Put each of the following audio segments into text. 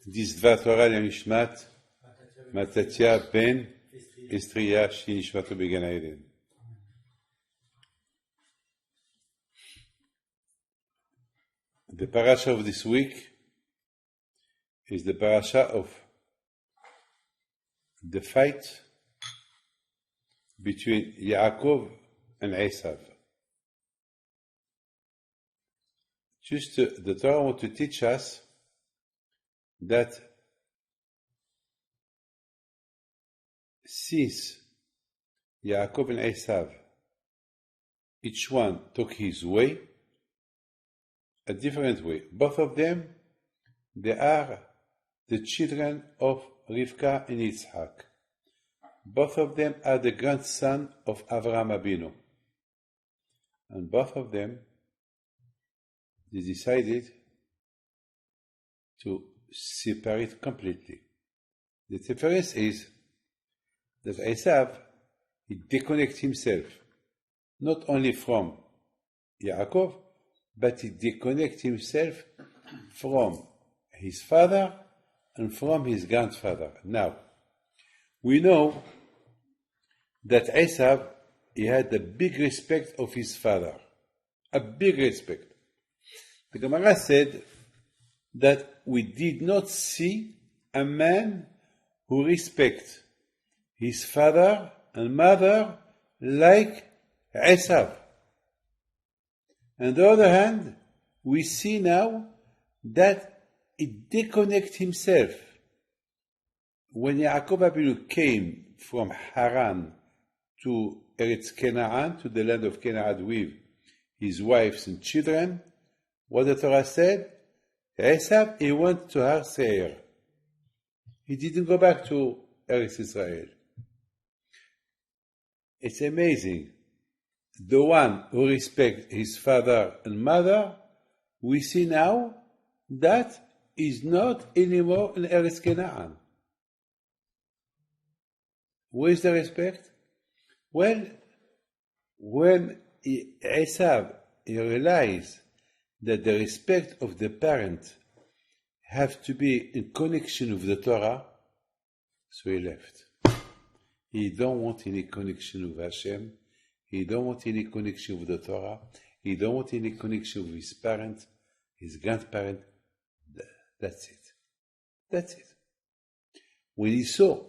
This דבר תורה לנשמת מתתיה בן אסטריה שהיא נשמתו בגן העדן. The parasha of this week is the parasha of the fight between Yaakov and Essav. Just the Torah wants to teach us that since Yaakov and Essav, each one took his way, a different way. Both of them, they are the children of Rivka and Yitzhak. Both of them are the grandson of Avraham Abinu. And both of them, they decided to separate completely. The difference is that Essav, he disconnects himself, not only from Yaakov, but he disconnects himself from his father and from his grandfather. Now, we know that Essav, he had a big respect of his father, a big respect. The Gemara said that we did not see a man who respects his father and mother like Essav. On the other hand, we see now that he disconnects himself. When Yaakov Abinu came from Haran to Eretz Canaan, to the land of Canaan with his wives and children, what the Torah said, Essav, he went to Har Seir. He didn't go back to Eretz Israel. It's amazing. The one who respects his father and mother, we see now that is not anymore in Eretz Canaan. Where is the respect? Well, when Essav realized that the respect of the parent have to be in connection with the Torah, so he left. He don't want any connection with Hashem. He don't want any connection with the Torah. He don't want any connection with his parent, his grandparent. That's it. That's it. When he saw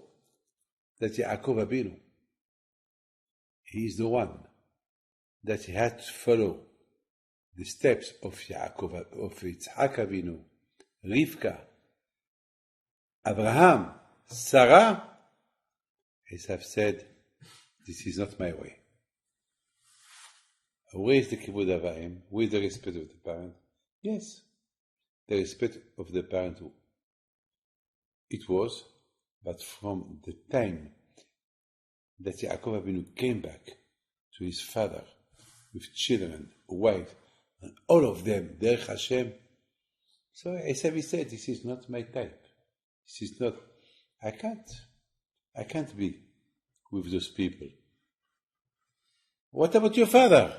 that Yaakov Abinu, he is the one that he had to follow the steps of Yaakov, of Yitzhak Avinu, Rivka, Abraham, Sarah, Esav said, this is not my way. Where is the kibud avayim? Where is the respect of the parent? Yes, the respect of the parent. It was, but from the time that Yaakov Avinu came back to his father with children, wife, and all of them, Derech Hashem, so Esav said, this is not my type. This is not, I can't be with those people. What about your father?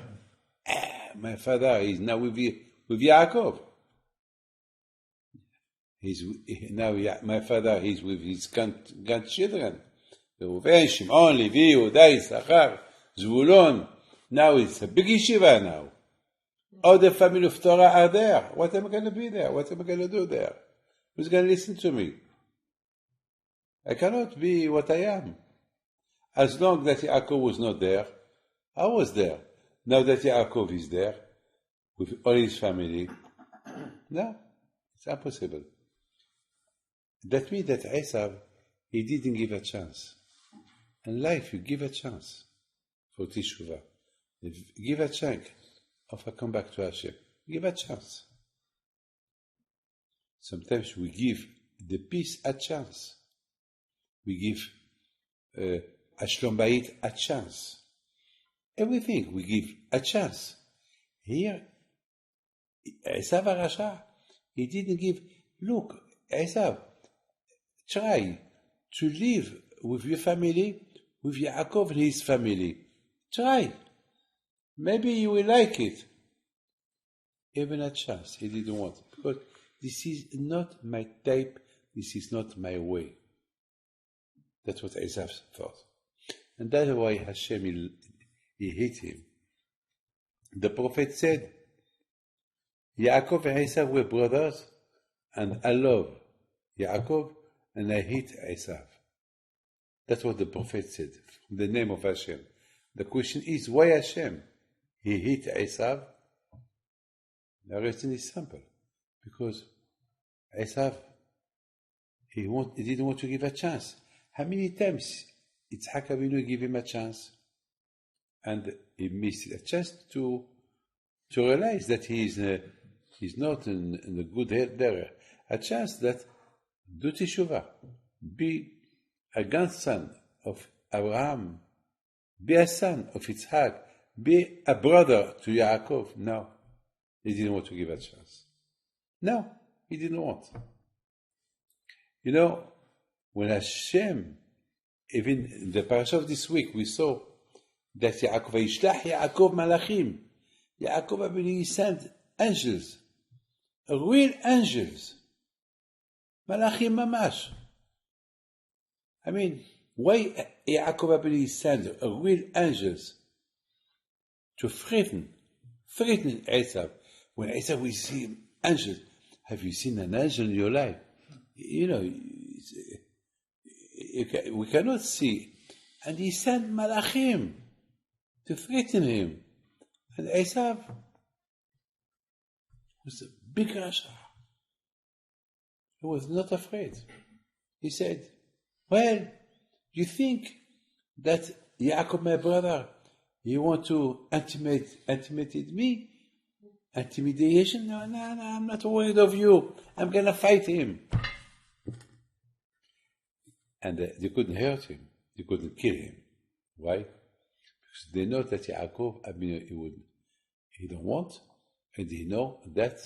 My father is now with Yaakov. My father is with his grandchildren. Reuven, Shimon, Levi, Yehuda, Issachar, Zvulun. Now it's a big yeshiva now. All the family of Torah are there. What am I going to be there? What am I going to do there? Who's going to listen to me? I cannot be what I am. As long that Yaakov was not there, I was there. Now that Yaakov is there, with all his family, no, it's impossible. That means that Essav, he didn't give a chance. In life, you give a chance for Teshuvah. Give a chance of a comeback to Hashem. Give a chance. Sometimes we give the peace a chance. We give Shlom Bayit a chance. Everything we give a chance. Here, Esav HaRasha, he didn't give, look, Esav, try to live with your family, with Yaakov and his family. Try. Maybe you will like it. Even a chance, he didn't want it. Because this is not my type this is not my way. That's what Essav thought. And that's why Hashem, he hit him. The prophet said, Yaakov and Essav were brothers, and I love Yaakov, and I hate Essav. That's what the prophet said, from the name of Hashem. The question is, why Hashem? He hit Essav. The reason is simple. Because Essav, he didn't want to give a chance. How many times Yitzhak Avinu gave him a chance? And he missed a chance to realize that he's not in a good head there. A chance that do teshuvah, be a grandson of Abraham, be a son of Yitzhak, be a brother to Yaakov. No, he didn't want to give a chance. No, he didn't want. You know, when Hashem, even in the parasha of this week, we saw that Yaakov Yishlach Yaakov Malachim. Yaakov Avinu sent angels, real angels, Malachim Mamash. I mean, why Yaakov Avinu sent real angels to threaten Essav? When Essav will see angels, have you seen an angel in your life? You know, we cannot see. And he sent Malachim to threaten him. And Essav was a big Rasha. He was not afraid. He said, well, you think that Yaakov, my brother, you want to intimidate me? Intimidation? No, I'm not worried of you. I'm going to fight him. And they couldn't hurt him. They couldn't kill him. Why? Because they know that Yaakov, he don't want, and they know that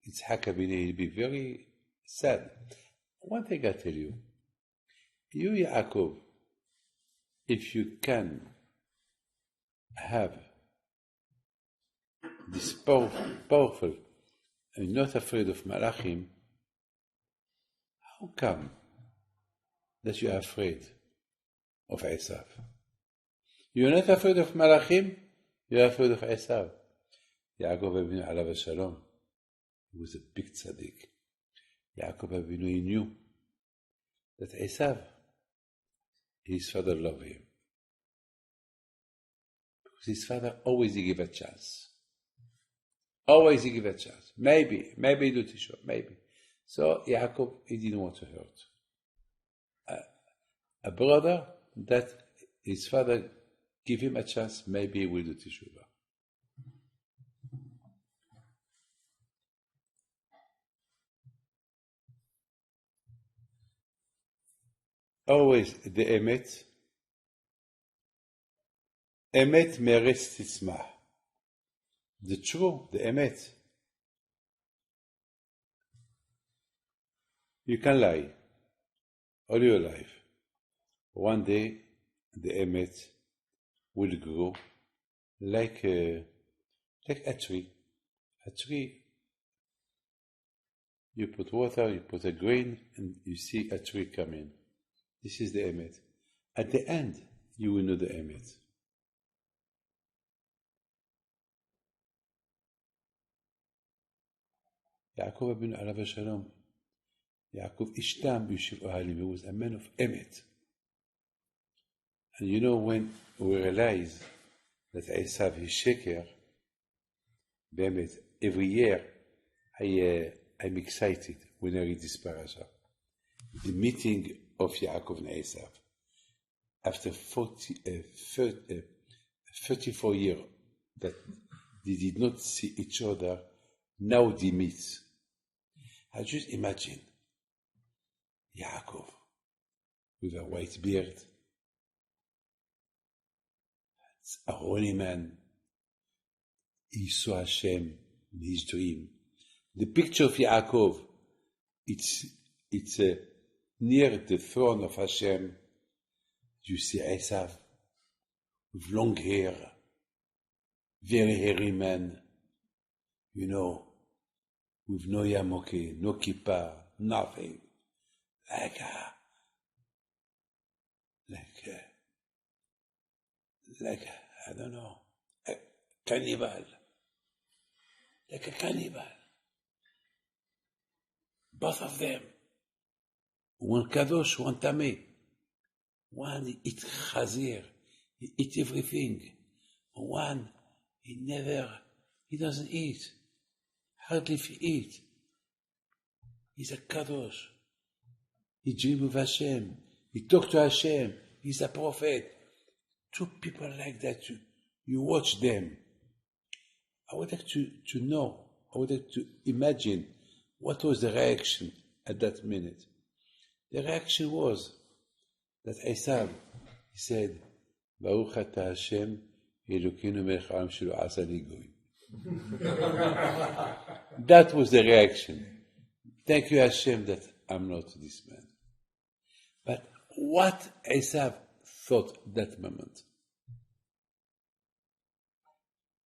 Yitzhak Avinu will be very sad. One thing I tell you, Yaakov, if you can have this powerful and not afraid of Malachim, how come that you are afraid of Essav? You are not afraid of Malachim, you are afraid of Essav. Yaakov Avinu alav shalom, he was a big tzaddik. Yaakov Avinu, he knew that Essav, his father loved him. Because his father always gave a chance. Always give a chance. Maybe do teshuvah, maybe. So Yaakov, he didn't want to hurt a brother that his father give him a chance. Maybe he will do teshuvah. Always the emet meretz titzmah. The true, the emet. You can lie all your life. One day, the emet will grow like a tree. A tree, you put water, you put a grain, and you see a tree coming. This is the emet. At the end, you will know the emet. Yaakov Avinu alav shalom. Yaakov ishtam b'yishuv ohalim. He was a man of emet. And you know, when we realize that Essav is sheker, be'emet, every year I'm excited when I read this parasha. The meeting of Yaakov and Essav after 34 years that they did not see each other. Now they meet. I just imagine Yaakov with a white beard. It's a holy man. He saw Hashem in his dream. The picture of Yaakov, it's near the throne of Hashem. You see Essav with long hair, very hairy man, you know, with no yamoke, no kippah, nothing. like I don't know, a cannibal, like a cannibal. Both of them. One kadosh, one tameh. One eat chazir, he eat everything. One, he doesn't eat. Hardly if he eat. He's a kadosh. He dream of Hashem. He talk to Hashem. He's a prophet. Two people like that, you watch them. I would like to know, I would like to imagine what was the reaction at that minute. The reaction was that Essav, he said, Baruch atah Hashem, Elokeinu melech ha'olam shelo asani goyim. That was the reaction. Thank you Hashem that I'm not this man. But what Essav thought that moment?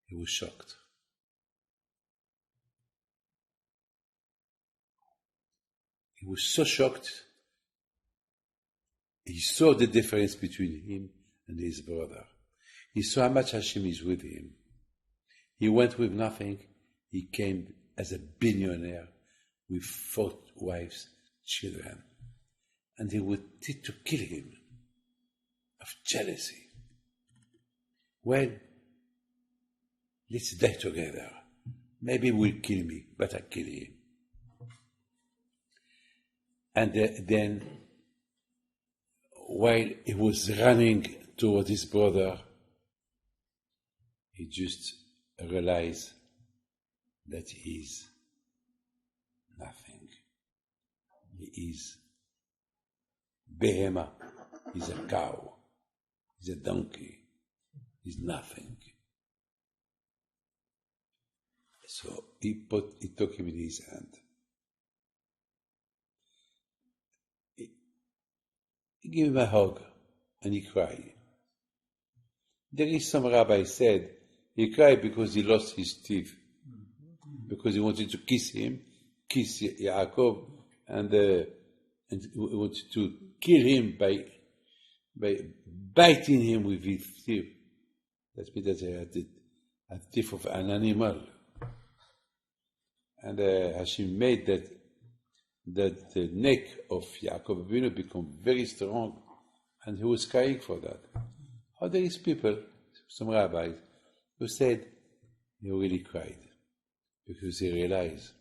He was shocked. He was so shocked. He saw the difference between him and his brother. He saw how much Hashem is with him. He went with nothing. He came as a billionaire with 4 wives, children. And they wanted to kill him of jealousy. Well, let's die together. Maybe he will kill me, but I kill him. And then, while he was running toward his brother, he just realized that he is nothing. He is behema. He's a cow. He's a donkey. He's nothing. So he took him in his hand. He gave him a hug and he cried. There is some rabbi said he cried because he lost his teeth, because he wanted to kiss Yaakov, and he wanted to kill him by biting him with his teeth. That means that he had a teeth of an animal. And Hashem made that the neck of Yaakov Avinu become very strong, and he was crying for that. Or there is people, some rabbis, who said he really cried because he realized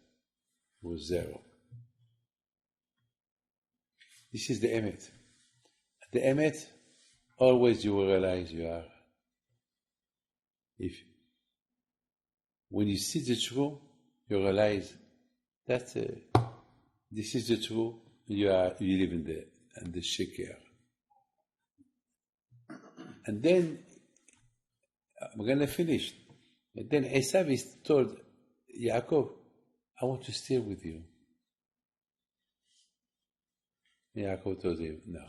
he was zero. This is the emet. The emet, always you will realize you are. When you see the truth, you realize that this is the truth. You live in the sheker. And then I'm going to finish. And then Essav is told Yaakov, I want to stay with you. Yaakov told him, no,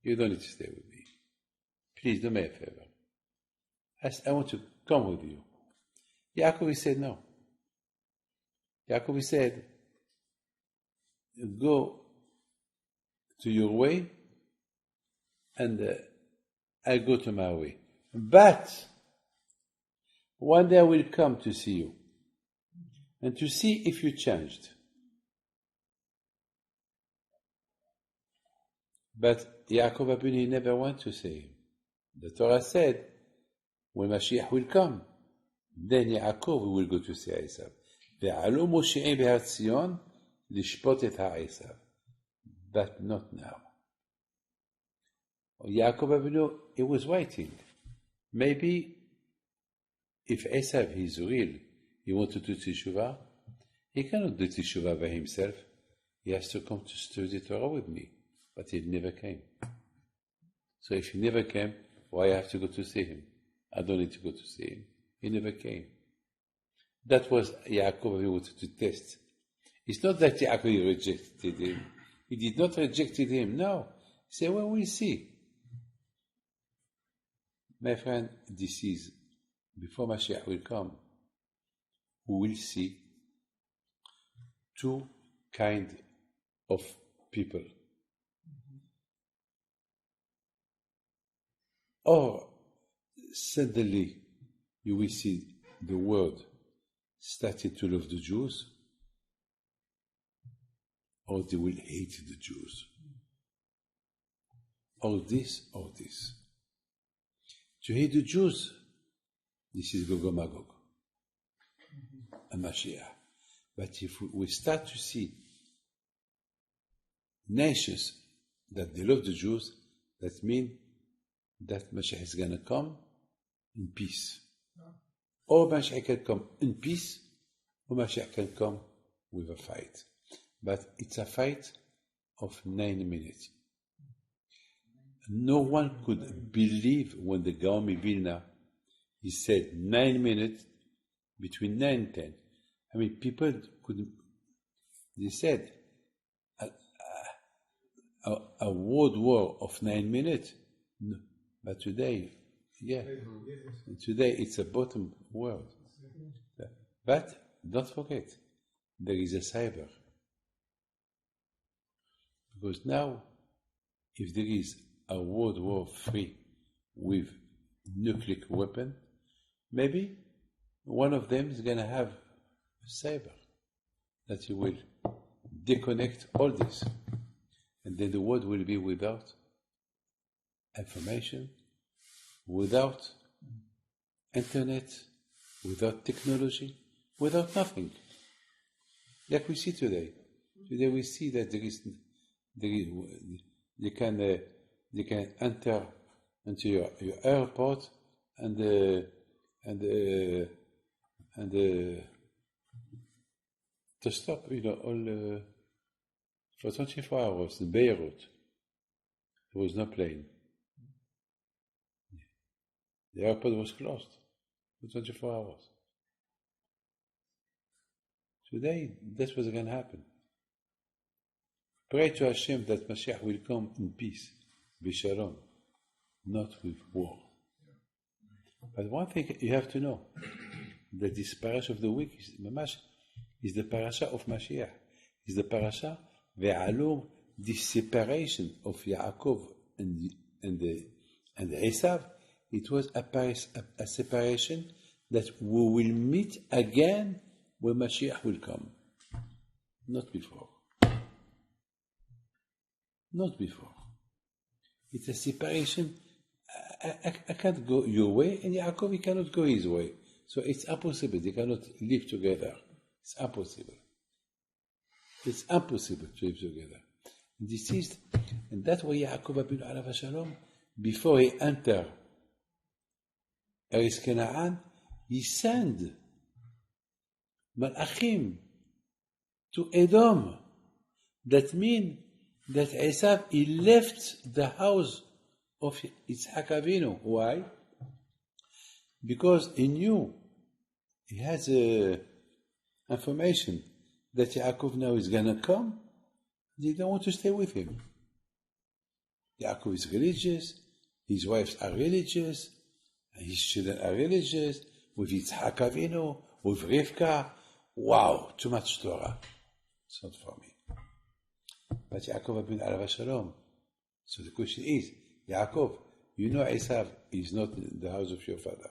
you don't need to stay with me. Please do me a favor. I want to come with you. Yaakov said no. Yaakov said, go to your way and I'll go to my way. But one day I will come to see you and to see if you changed. But Yaakov Abini never went to see him. The Torah said, when Mashiach will come, then Yaakov will go to see Essav. ועלו מושיעים בהר ציון לשפוט את העשב. But not now. Yaakov Avinu, he was waiting. Maybe if Essav is real, he wanted to do teshuvah, he cannot do teshuvah by himself. He has to come to study Torah with me. But he never came. So if he never came, why I have to go to see him? I don't need to go to see him. He never came. That was Yaakov he wanted to test. It's not that Yaakov rejected him. He did not reject him. No. He said, well, we'll see. My friend, this is, before Mashiach will come, we will see 2 kinds of people. Or suddenly you will see the world started to love the Jews, or they will hate the Jews. Or this, or this. To hate the Jews, this is Gog and Magog, a Mashiach. But if we start to see nations that they love the Jews, that means that Mashiach is going to come in peace. Or Mashiach can come in peace, or Mashiach can come with a fight. But it's a fight of 9 minutes. No one could believe when the Gaon Vilna, he said 9 minutes, between 9 and 10. I mean, people couldn't, they said, a world war of 9 minutes? No. But today, today it's a bottom world. But don't forget, there is a cyber. Because now, if there is a World War III with nuclear weapon, maybe one of them is going to have a cyber that he will disconnect all this. And then the world will be without information, without internet, without technology, without nothing. Like we see today. Today we see that they can enter into your airport and to stop, all for 24 hours in Beirut. There was no plane. The airport was closed for 24 hours. Today, that's what's going to happen. Pray to Hashem that Mashiach will come in peace, b'shalom, not with war. But one thing you have to know, that this parasha of the week is the parasha of Mashiach. Is the parasha ve'alum, the separation of Yaakov and Essav. It was a separation that we will meet again when Mashiach will come. Not before. Not before. It's a separation. I can't go your way, and Yaakov he cannot go his way. So it's impossible. They cannot live together. It's impossible. It's impossible to live together. And that's why Yaakov Abinu Alav Shalom, before he entered Eretz Canaan, he sent Malachim to Edom. That means that Essav, he left the house of Yitzhak Avinu. Why? Because he knew, he has information that Yaakov now is going to come. They don't want to stay with him. Yaakov is religious, his wives are religious, his children are religious, with Yitzhak Avinu, with Rivka. Wow, too much Torah. It's not for me. But Yaakov Abinu Alav Shalom. So the question is, Yaakov, you know Essav is not in the house of your father.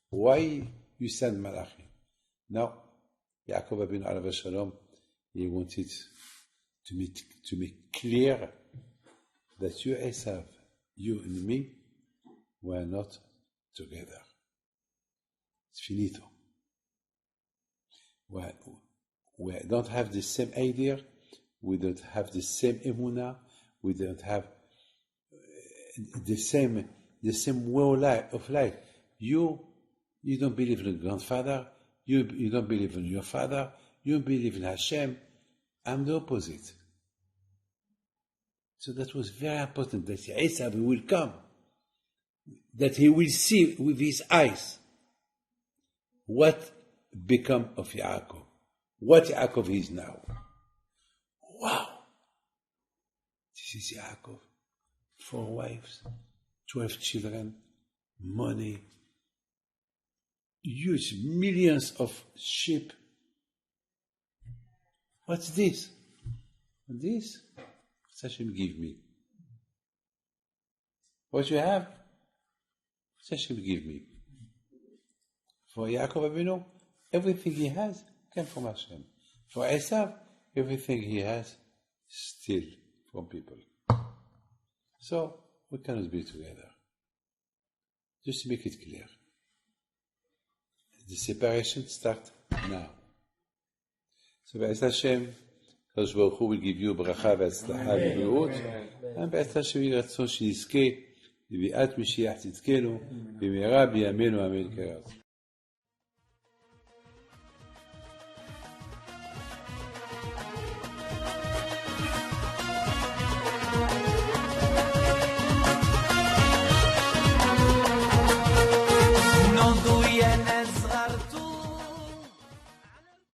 Why you send Malachim? Now, Yaakov Abinu Alav Shalom, he wanted to make clear that you, Essav, you and me, were not together. It's finito. We don't have the same idea. We don't have the same emunah. We don't have the same way of life. You don't believe in your grandfather. You don't believe in your father. You don't believe in Hashem. I'm the opposite. So that was very important that Essav will come, that he will see with his eyes what become of Yaakov, what Yaakov is now. Wow! This is Yaakov. 4 wives, 12 children, money, huge millions of sheep. What's this? This? It's Hashem give me. What you have, Hashem give me. For Yaakov Avinu, everything he has came from Hashem. For Essav, everything he has still from people. So we cannot be together. Just to make it clear. The separation starts now. So Be'ez Hashem, Kadosh Baruch Hu will give you bracha והצלחה ובריאות, ובעזרת השם יהי רצון שנזכה לביאת משיח צדקנו במהרה בימינו אמן כן יהי רצון.